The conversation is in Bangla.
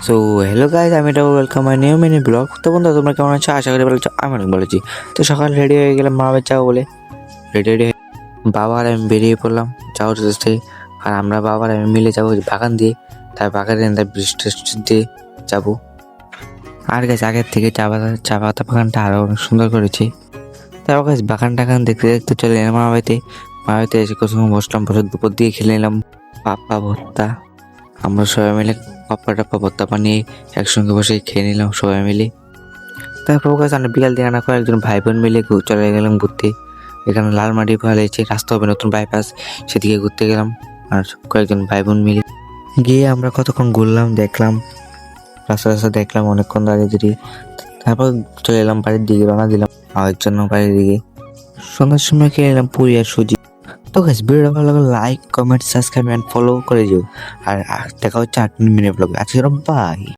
সো হ্যালো গাইজ, আমি এটা welcome my new mini blog. তো বন্ধু, তোমরা কেমন আছো? আশা করি ভালো আছো। আমি অনেক ভালো আছি। তো সকাল রেডি হয়ে গেলাম মা বাবা যাবো বলে। রেডি বাবা আর আমি বেরিয়ে পড়লাম যাওয়ার রাস্তে। আর আমরা বাবা আর আমি মিলে যাবো বাগান দিয়ে। তার বাগানে তার বৃষ্টি দিয়ে যাবো। আর গাছ আগের থেকে চা পাতা বাগানটা আরও অনেক সুন্দর করেছে। তারপর গাছ বাগান টাগান দেখতে দেখতে চলে এলাম মা বাড়িতে এসে কোথাও বসলাম, বসে দুপুর দিয়ে খেলে নিলাম পাপ্পা ভর্তা। আমরা সবাই মিলে পাপ্পা টাপ্পা ভর্তা বানিয়ে একসঙ্গে বসে খেয়ে নিলাম সবাই মিলে। তারপর কাছে আমরা বিকাল দিয়ে আনা করে একজন ভাই বোন মিলে চলে গেলাম ঘুরতে। এখানে লালমাটি ফেলেছে, রাস্তা হবে নতুন বাইপাস, সেদিকে ঘুরতে গেলাম আর কয়েকজন ভাই বোন মিলে গিয়ে আমরা কতক্ষণ ঘুরলাম, দেখলাম রাস্তা দেখলাম অনেকক্ষণ দাঁড়িয়ে। তারপর চলে এলাম বাড়ির দিকে, রওনা দিলাম খাওয়ার জন্য বাড়ির দিকে। সন্ধ্যার সময় খেয়ে নিলাম পুরি আর সুজি। তো গাইস, ভিডিওটা ভালো লাগলে like comment subscribe and follow করে দিও। আর দেখা হচ্ছে 8 মিনিট ব্লগে। আজকে বাই।